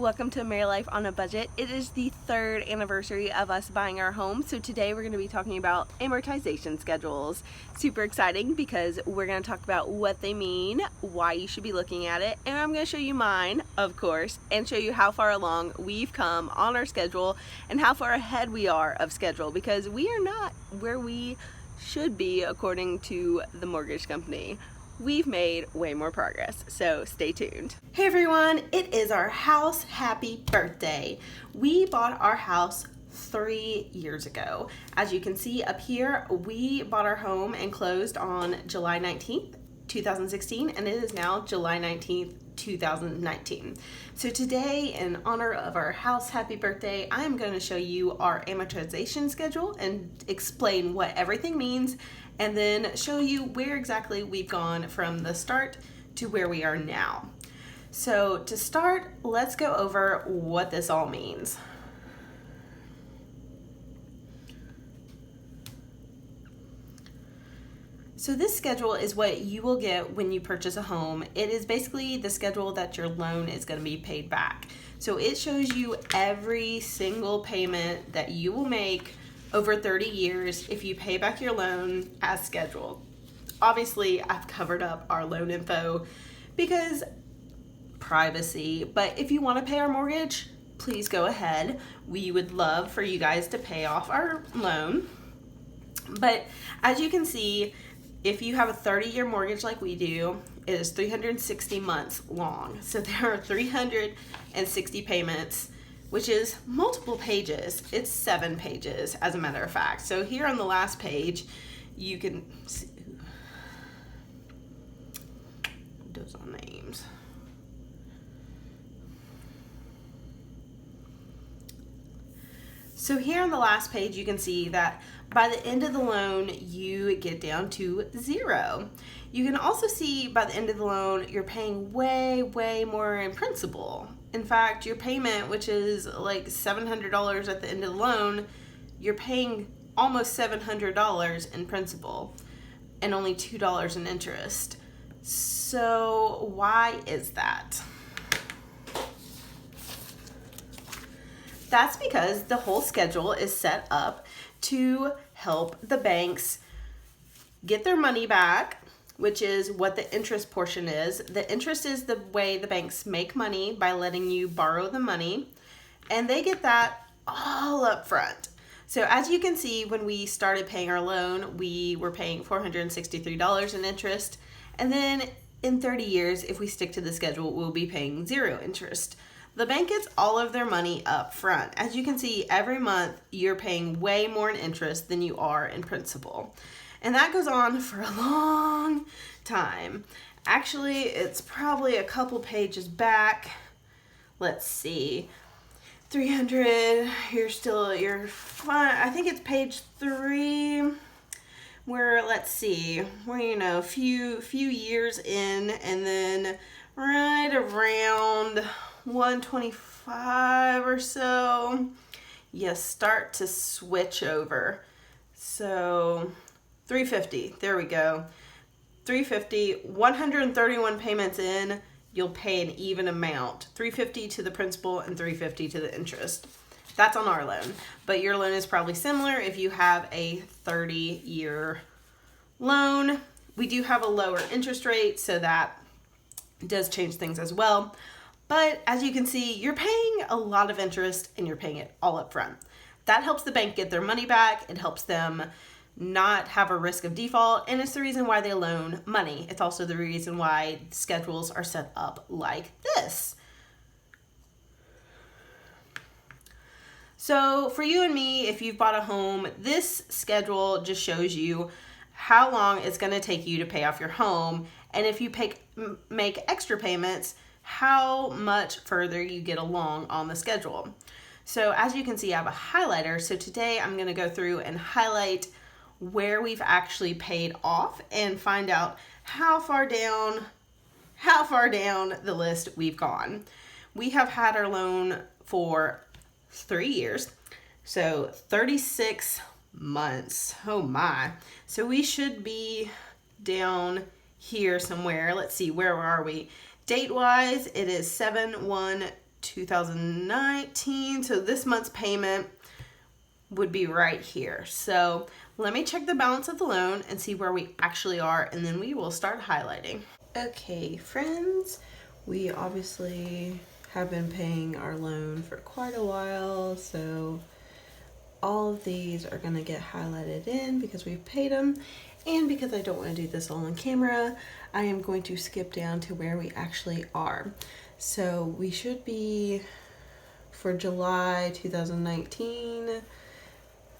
welcome to Married Life on a Budget. It is the 3rd anniversary of us buying our home, so today we're going to be talking about amortization schedules. Super exciting because we're going to talk about what they mean, why you should be looking at it, and I'm going to show you mine, of course, and show you how far along we've come on our schedule and how far ahead we are of schedule, because we are not where we should be according to the mortgage company. We've made way more progress, so stay tuned. Hey everyone, it is our house happy birthday. We bought our house 3 years ago. As you can see up here, we bought our home and closed on July 19th, 2016, and it is now July 19th, 2019. So today, in honor of our house happy birthday, I'm going to show you our amortization schedule and explain what everything means, and then show you where exactly we've gone from the start to where we are now. So to start, let's go over what this all means. So this schedule is what you will get when you purchase a home. It is basically the schedule that your loan is going to be paid back. So it shows you every single payment that you will make over 30 years if you pay back your loan as scheduled. Obviously, I've covered up our loan info because privacy, but if you want to pay our mortgage, please go ahead. We would love for you guys to pay off our loan. But as you can see, if you have a 30-year mortgage like we do, it is 360 months long. So there are 360 payments, which is multiple pages. It's 7 pages, as a matter of fact. So here on the last page, you can see those are names. So here on the last page, you can see that by the end of the loan, you get down to 0. You can also see by the end of the loan, you're paying way more in principal. In fact, your payment, which is like $700 at the end of the loan, you're paying almost $700 in principal and only $2 in interest. So why is that? That's because the whole schedule is set up to help the banks get their money back, which is what the interest portion is. The interest is the way the banks make money by letting you borrow the money, and they get that all up front. So as you can see, when we started paying our loan, we were paying $463 in interest, and then in 30 years, if we stick to the schedule, we'll be paying 0 interest. The bank gets all of their money up front. As you can see, every month you're paying way more in interest than you are in principal. And that goes on for a long time. Actually, it's probably a couple pages back. Let's see. 300, you're fine. I think it's page 3 where, let's see, we're, a few years in, and then right around 125 or so, you start to switch over. So 350, there we go. 350, 131 payments in, you'll pay an even amount. 350 to the principal and 350 to the interest. That's on our loan. But your loan is probably similar if you have a 30-year loan. We do have a lower interest rate, so that does change things as well. But as you can see, you're paying a lot of interest and you're paying it all up front. That helps the bank get their money back. It helps them not have a risk of default, and it's the reason why they loan money. It's also the reason why schedules are set up like this. So for you and me, if you've bought a home, this schedule just shows you how long it's going to take you to pay off your home, and if you make extra payments, how much further you get along on the schedule. So as you can see, I have a highlighter. So today I'm going to go through and highlight where we've actually paid off and find out how far down the list we've gone. We have had our loan for 3 years, so 36 months. Oh my. So we should be down here somewhere. Let's see, where are we? Date wise, it is 7/1 2019. So this month's payment would be right here. So let me check the balance of the loan and see where we actually are, and then we will start highlighting. Okay, friends, we obviously have been paying our loan for quite a while, so all of these are going to get highlighted in because we've paid them, and because I don't want to do this all on camera, I am going to skip down to where we actually are. So we should be, for July 2019,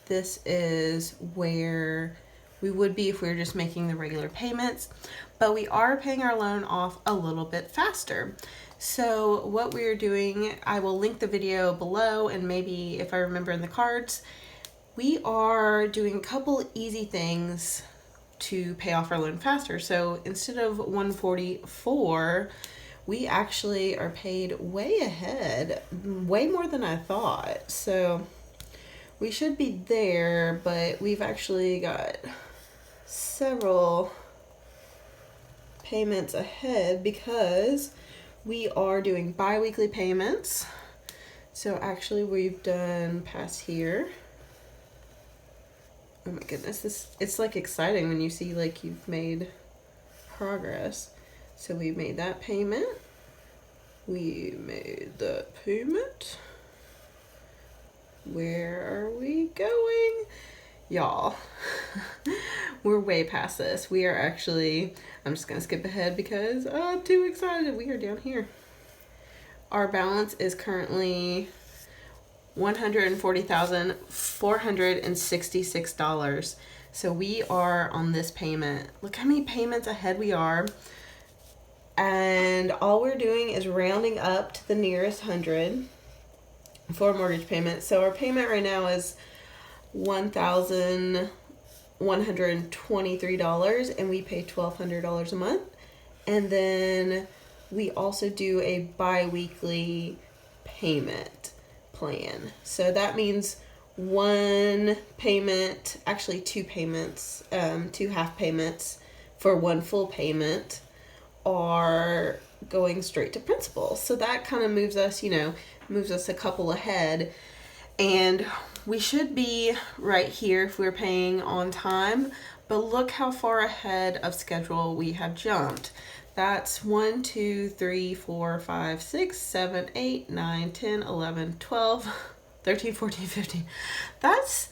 this is where we would be if we were just making the regular payments, but we are paying our loan off a little bit faster. So what we're doing, I will link the video below, and maybe if I remember in the cards, we are doing a couple easy things to pay off our loan faster. So instead of 144, we actually are paid way ahead, way more than I thought. So we should be there, but we've actually got several payments ahead because we are doing bi-weekly payments. So actually we've done past here. Oh my goodness, it's like exciting when you see like you've made progress. So we made that payment. We made that payment. Where are we going? Y'all, we're way past this. We are actually, I'm just going to skip ahead because I'm too excited. We are down here. Our balance is currently $140,466. So we are on this payment. Look how many payments ahead we are. And all we're doing is rounding up to the nearest 100 for a mortgage payment. So our payment right now is $1,123, and we pay $1,200 a month. And then we also do a bi-weekly payment plan. So that means one payment, actually two payments, two half payments for one full payment are going straight to principal. So that kind of moves us, moves us a couple ahead, and we should be right here if we're paying on time. But look how far ahead of schedule we have jumped. That's 1, 2, 3, 4, 5, 6, 7, 8, 9, 10, 11, 12, 13, 14, 15. That's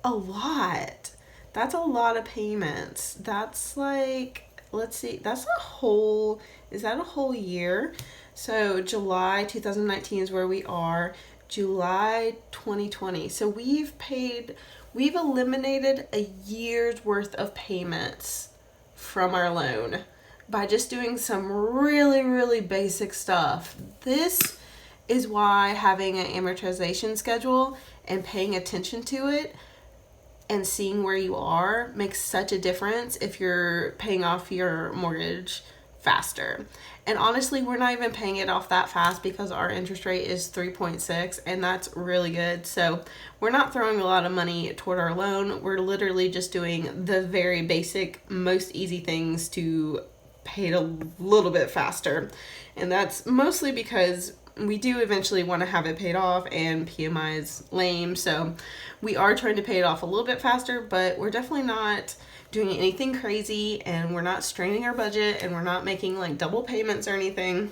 a lot. That's a lot of payments. That's like, let's see, that's a whole, is that a whole year? So July 2019 is where we are. July 2020. So we've eliminated a year's worth of payments from our loan by just doing some really, really basic stuff. This is why having an amortization schedule and paying attention to it and seeing where you are makes such a difference if you're paying off your mortgage faster. And honestly, we're not even paying it off that fast because our interest rate is 3.6, and that's really good. So we're not throwing a lot of money toward our loan. We're literally just doing the very basic, most easy things to pay it a little bit faster. And that's mostly because we do eventually want to have it paid off, and PMI is lame. So we are trying to pay it off a little bit faster, but we're definitely not doing anything crazy, and we're not straining our budget, and we're not making like double payments or anything.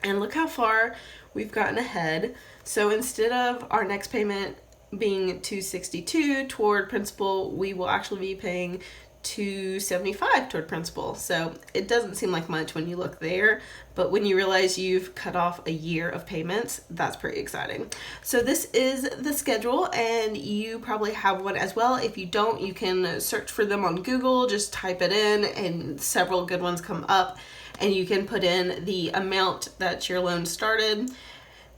And look how far we've gotten ahead. So instead of our next payment being $262 toward principal, we will actually be paying $275 toward principal. So it doesn't seem like much when you look there, but when you realize you've cut off a year of payments, that's pretty exciting. So this is the schedule, and you probably have one as well. If you don't, you can search for them on Google, just type it in, and several good ones come up, and you can put in the amount that your loan started,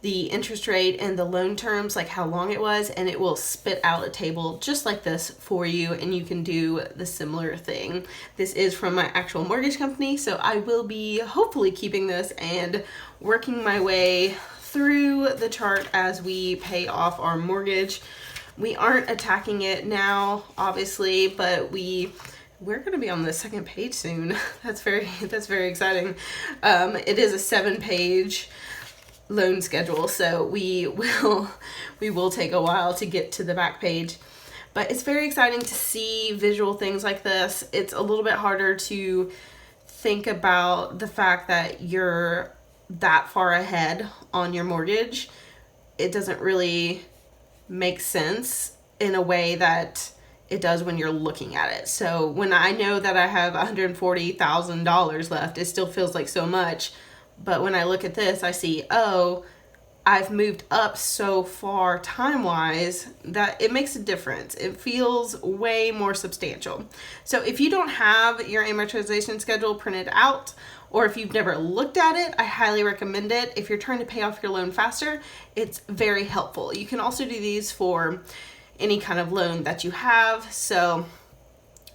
the interest rate, and the loan terms, like how long it was, and it will spit out a table just like this for you, and you can do the similar thing. This is from my actual mortgage company, so I will be hopefully keeping this and working my way through the chart as we pay off our mortgage. We aren't attacking it now, obviously, but we're going to be on the second page soon. That's very exciting. It is a 7-page loan schedule, so we will take a while to get to the back page. But it's very exciting to see visual things like this. It's a little bit harder to think about the fact that you're that far ahead on your mortgage. It doesn't really make sense in a way that it does when you're looking at it. So when I know that I have $140,000 left, it still feels like so much. But when I look at this, I see, oh, I've moved up so far time-wise that it makes a difference. It feels way more substantial. So if you don't have your amortization schedule printed out, or if you've never looked at it, I highly recommend it. If you're trying to pay off your loan faster, it's very helpful. You can also do these for any kind of loan that you have. So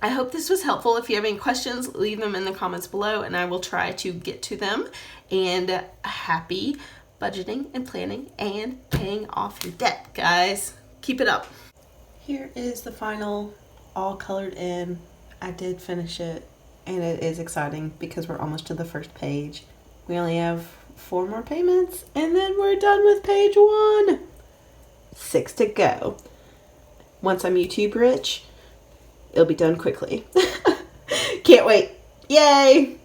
I hope this was helpful. If you have any questions, leave them in the comments below and I will try to get to them. And happy budgeting and planning and paying off your debt, guys. Keep it up. Here is the final, all colored in. I did finish it and it is exciting because we're almost to the first page. We only have 4 more payments and then we're done with page 1. 6 to go. Once I'm YouTube rich, it'll be done quickly. Can't wait. Yay!